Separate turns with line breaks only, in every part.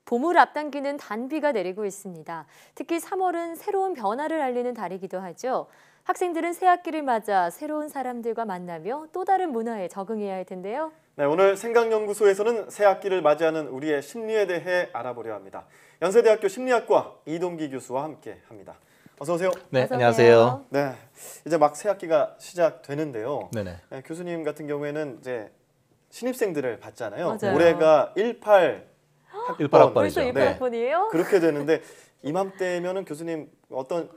봄을 앞당기는 단비가 내리고 있습니다. 특히 3월은 새로운 변화를 알리는 달이기도 하죠. 학생들은 새 학기를 맞아 새로운 사람들과 만나며 또 다른 문화에 적응해야 할 텐데요.
네, 오늘 생각연구소에서는 새 학기를 맞이하는 우리의 심리에 대해 알아보려 합니다. 연세대학교 심리학과 이동기 교수와 함께합니다. 어서 오세요.
네,
어서
안녕하세요.
네, 이제 막 새 학기가 시작되는데요.
네네.
네, 교수님 같은 경우에는 이제 신입생들을 받잖아요.
맞아요.
올해가 18
18학번이죠.
벌써 18학번이에요?
그렇게 되는데 이맘때면은 교수님 어떤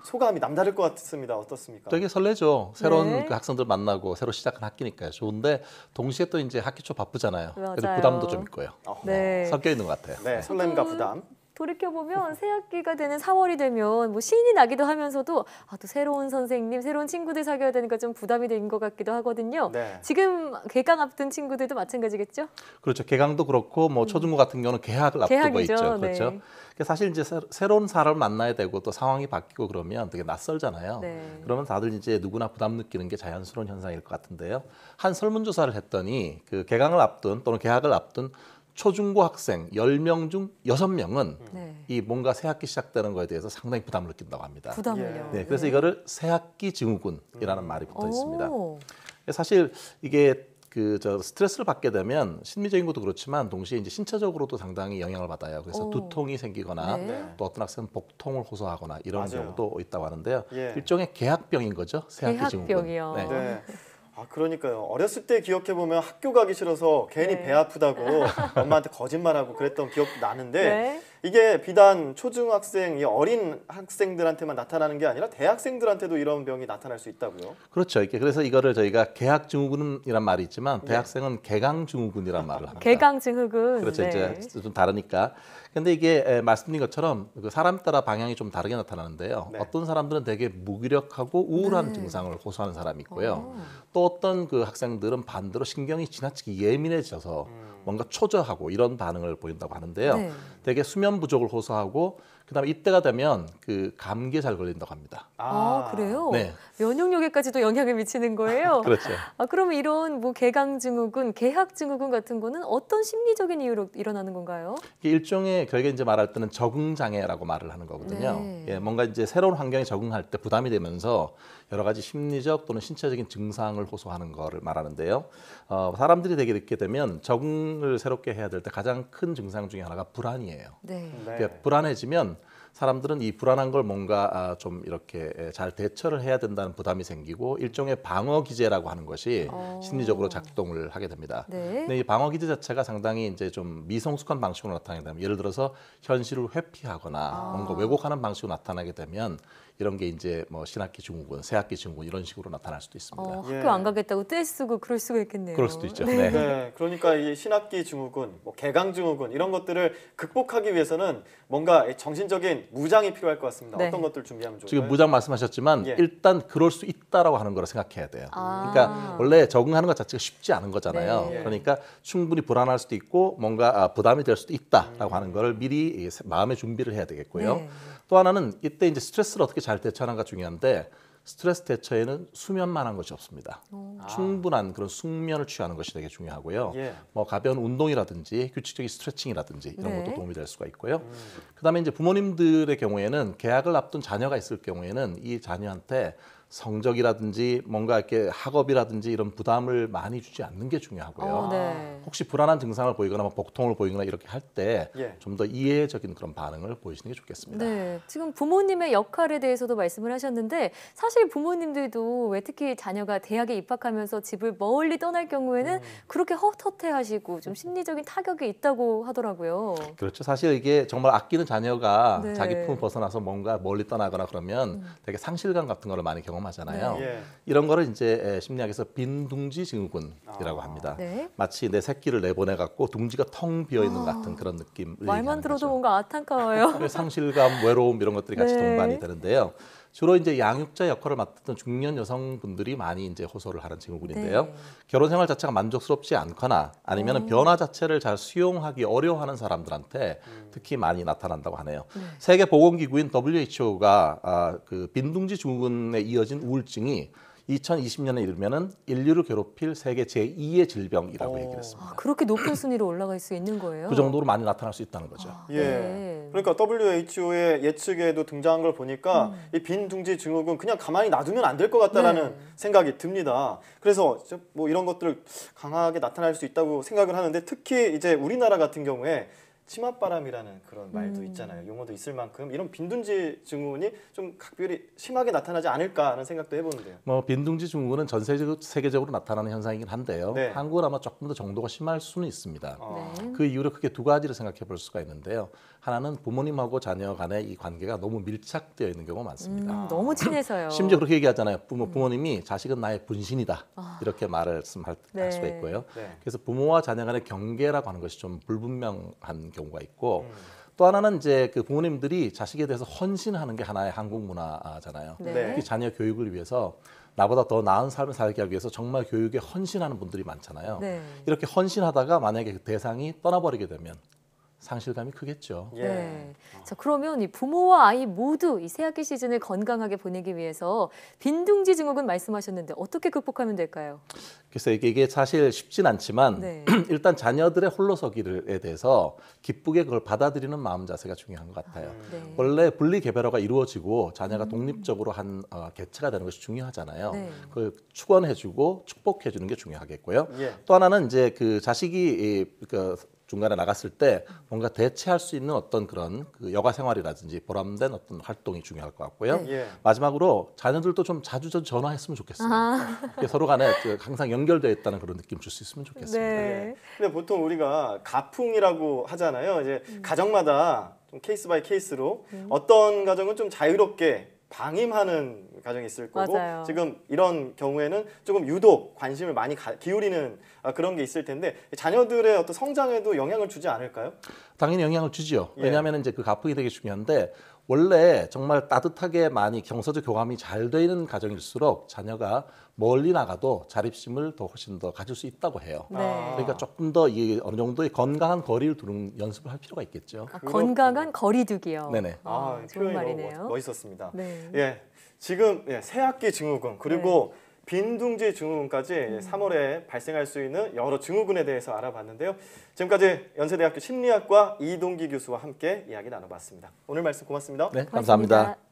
소감이 남다를 것 같습니다. 어떻습니까?
되게 설레죠. 새로운
네.
그 학생들 만나고 새로 시작한 학기니까요. 좋은데 동시에 또 이제 학기 초 바쁘잖아요. 그래서
맞아요.
부담도 좀 있고요.
네.
섞여 있는 것 같아요.
네, 설렘과 부담.
돌이켜보면 새 학기가 되는 4월이 되면 뭐 신이 나기도 하면서도 또 새로운 선생님, 새로운 친구들 사귀어야 되니까 좀 부담이 된 것 같기도 하거든요.
네.
지금 개강 앞둔 친구들도 마찬가지겠죠?
그렇죠. 개강도 그렇고 뭐 초중고 같은 경우는 개학을 앞두고
개학이죠.
있죠.
네.
그렇죠. 사실 이제 새로운 사람을 만나야 되고 또 상황이 바뀌고 그러면 되게 낯설잖아요.
네.
그러면 다들 이제 누구나 부담 느끼는 게 자연스러운 현상일 것 같은데요. 한 설문조사를 했더니 그 개강을 앞둔 또는 개학을 앞둔 초중고 학생 10명 중 6명은
네.
이 뭔가 새 학기 시작되는 거에 대해서 상당히 부담을 느낀다고 합니다.
부담을요.
네, 그래서 이거를 새학기 증후군이라는 말이 붙어 있습니다.
오.
사실 이게 스트레스를 받게 되면 심리적인 것도 그렇지만 동시에 이제 신체적으로도 상당히 영향을 받아요. 그래서
오.
두통이 생기거나
네.
또 어떤 학생은 복통을 호소하거나 이런
맞아요.
경우도 있다고 하는데요.
예.
일종의 개학병인 거죠. 새학기 증후군.
개학병이요.
네.
네. 그러니까요. 어렸을 때 기억해 보면 학교 가기 싫어서 괜히
네.
배 아프다고 엄마한테 거짓말하고 그랬던 기억도 나는데
네.
이게 비단 초중학생, 이 어린 학생들한테만 나타나는 게 아니라 대학생들한테도 이런 병이 나타날 수 있다고요?
그렇죠. 그래서 이거를 저희가 개학 증후군이란 말이 있지만 대학생은 개강 증후군이란 말을 합니다.
개강 증후군.
그렇죠.
네.
이제 좀 다르니까. 근데 이게 말씀드린 것처럼 그 사람 따라 방향이 좀 다르게 나타나는데요.
네.
어떤 사람들은 되게 무기력하고 우울한 증상을 호소하는 사람이 있고요. 또 어떤 그 학생들은 반대로 신경이 지나치게 예민해져서 뭔가 초조하고 이런 반응을 보인다고 하는데요.
네.
되게 수면 부족을 호소하고 그다음에 이때가 되면 그 감기에 잘 걸린다고 합니다.
그래요?
네.
면역력에까지도 영향을 미치는 거예요?
그렇죠.
그러면 이런 뭐 개강 증후군, 개학 증후군 같은 거는 어떤 심리적인 이유로 일어나는 건가요?
이게 일종의 결국에 이제 말할 때는 적응 장애라고 말을 하는 거거든요.
네.
예, 뭔가 이제 새로운 환경에 적응할 때 부담이 되면서 여러 가지 심리적 또는 신체적인 증상을 호소하는 거를 말하는데요. 사람들이 되게 이렇게 되면 적응을 새롭게 해야 될 때 가장 큰 증상 중에 하나가 불안이에요.
네.
그러니까 불안해지면 사람들은 이 불안한 걸 뭔가 좀 이렇게 잘 대처를 해야 된다는 부담이 생기고 일종의 방어 기제라고 하는 것이 심리적으로 작동을 하게 됩니다.
네.
근데 이 방어 기제 자체가 상당히 이제 좀 미성숙한 방식으로 나타나게 되면 예를 들어서 현실을 회피하거나 뭔가 왜곡하는 방식으로 나타나게 되면 이런 게 이제 뭐 신학기 증후군, 새학기 증후군 이런 식으로 나타날 수도 있습니다.
학교 안 가겠다고 떼쓰고 그럴 수가 있겠네요.
그럴 수도 있죠.
네.
네, 그러니까 이 신학기 증후군, 뭐 개강 증후군 이런 것들을 극복하기 위해서는 뭔가 정신적인 무장이 필요할 것 같습니다.
네.
어떤 것들 준비하면 좋을까요?
지금 무장 말씀하셨지만
예.
일단 그럴 수 있다라고 하는 걸 생각해야 돼요. 그러니까 원래 적응하는 것 자체가 쉽지 않은 거잖아요.
네.
그러니까 충분히 불안할 수도 있고 뭔가 부담이 될 수도 있다라고 하는 거를 미리 마음의 준비를 해야 되겠고요.
네.
또 하나는 이때 이제 스트레스를 어떻게 잘 대처하는가 중요한데 스트레스 대처에는 수면만한 것이 없습니다. 충분한 그런 숙면을 취하는 것이 되게 중요하고요.
예.
뭐 가벼운 운동이라든지 규칙적인 스트레칭이라든지 이런
네.
것도 도움이 될 수가 있고요. 그다음에 이제 부모님들의 경우에는 개학을 앞둔 자녀가 있을 경우에는 이 자녀한테 성적이라든지 뭔가 이렇게 학업이라든지 이런 부담을 많이 주지 않는 게 중요하고요.
네.
혹시 불안한 증상을 보이거나 뭐 복통을 보이거나 이렇게 할 때
예.
좀 더 이해적인 그런 반응을 보이시는 게 좋겠습니다.
네, 지금 부모님의 역할에 대해서도 말씀을 하셨는데 사실 부모님들도 왜 특히 자녀가 대학에 입학하면서 집을 멀리 떠날 경우에는 그렇게 헛헛해하시고 좀 심리적인 타격이 있다고 하더라고요.
그렇죠. 사실 이게 정말 아끼는 자녀가
네.
자기 품을 벗어나서 뭔가 멀리 떠나거나 그러면 되게 상실감 같은 거를 많이 경험하잖아요.
네.
예.
이런 거를 이제 심리학에서 빈둥지 증후군이라고 합니다.
네.
마치 내 새끼를 내보내 갖고 둥지가 텅 비어 있는 같은 그런 느낌을
말만
얘기하는
들어도
거죠.
뭔가 안타까워요.
상실감, 외로움 이런 것들이 같이
네.
동반이 되는데요. 주로 이제 양육자 역할을 맡았던 중년 여성분들이 많이 이제 호소를 하는 증후군인데요.
네.
결혼 생활 자체가 만족스럽지 않거나 아니면 변화 자체를 잘 수용하기 어려워하는 사람들한테 특히 많이 나타난다고 하네요. 세계 보건기구인 WHO가 그 빈둥지 증후군에 이어진 우울증이 2020년에 이르면은 인류를 괴롭힐 세계 제2의 질병이라고
오.
얘기를 했습니다.
아, 그렇게 높은 순위로 올라갈 수 있는 거예요?
그 정도로 많이 나타날 수 있다는 거죠.
아,
예.
네.
그러니까 WHO의 예측에도 등장한 걸 보니까 이 빈둥지 증후군 그냥 가만히 놔두면 안 될 것 같다라는
네.
생각이 듭니다. 그래서 뭐 이런 것들을 강하게 나타날 수 있다고 생각을 하는데 특히 이제 우리나라 같은 경우에 치맛바람이라는 그런 말도 있잖아요. 용어도 있을 만큼 이런 빈둥지 증후군이 좀 각별히 심하게 나타나지 않을까 하는 생각도 해보는데요.
뭐 빈둥지 증후군은 전 세계적으로 나타나는 현상이긴 한데요.
네.
한국은 아마 조금 더 정도가 심할 수는 있습니다.
네.
그 이유로 크게 두 가지를 생각해 볼 수가 있는데요. 하나는 부모님하고 자녀 간의 이 관계가 너무 밀착되어 있는 경우가 많습니다.
너무 친해서요.
심지어 그렇게 얘기하잖아요. 부모님이 자식은 나의 분신이다. 이렇게 말할
네.
수가 있고요.
네.
그래서 부모와 자녀 간의 경계라고 하는 것이 좀 불분명한 경우가 있고 또 하나는 이제 그 부모님들이 자식에 대해서 헌신하는 게 하나의 한국 문화잖아요.
네.
네.
특히 자녀 교육을 위해서 나보다 더 나은 삶을 살게 하기 위해서 정말 교육에 헌신하는 분들이 많잖아요.
네.
이렇게 헌신하다가 만약에 그 대상이 떠나버리게 되면 상실감이 크겠죠.
예.
네. 자, 그러면 이 부모와 아이 모두 이 새학기 시즌을 건강하게 보내기 위해서 빈둥지 증후군 말씀하셨는데 어떻게 극복하면 될까요?
그래서 이게 사실 쉽진 않지만
네.
일단 자녀들의 홀로서기에 대해서 기쁘게 그걸 받아들이는 마음 자세가 중요한 것 같아요.
네.
원래 분리 개별화가 이루어지고 자녀가 독립적으로 한 개체가 되는 것이 중요하잖아요.
네.
그걸 축원해주고 축복해주는 게 중요하겠고요.
예.
또 하나는 이제 그 자식이 그 중간에 나갔을 때 뭔가 대체할 수 있는 어떤 그런 그 여가 생활이라든지 보람된 어떤 활동이 중요할 것 같고요.
네.
예.
마지막으로 자녀들도 좀 자주 전화했으면 좋겠어요. 이게 서로 간에 항상 연결되어 있다는 그런 느낌 줄 수 있으면 좋겠습니다.
네.
근데 보통 우리가 가풍이라고 하잖아요. 이제 가정마다 좀 케이스 바이 케이스로 어떤 가정은 좀 자유롭게 방임하는 가정이 있을 거고
맞아요.
지금 이런 경우에는 조금 유독 관심을 많이 기울이는 그런 게 있을 텐데 자녀들의 어떤 성장에도 영향을 주지 않을까요?
당연히 영향을 주지요.
예.
왜냐하면 이제 그 가풍이 되게 중요한데 원래 정말 따뜻하게 많이 경서적 교감이 잘 되는 가정일수록 자녀가 멀리 나가도 자립심을 더 훨씬 더 가질 수 있다고 해요.
네.
그러니까 조금 더 이 어느 정도의 건강한 거리를 두는 연습을 할 필요가 있겠죠.
아, 건강한 거리두기요.
네네.
아, 좋은
표현이
말이네요.
너무 멋있었습니다.
네.
예, 지금 새학기 증후군 그리고 빈둥지 증후군까지 3월에 발생할 수 있는 여러 증후군에 대해서 알아봤는데요. 지금까지 연세대학교 심리학과 이동기 교수와 함께 이야기 나눠봤습니다. 오늘 말씀 고맙습니다.
네,
고맙습니다.
감사합니다.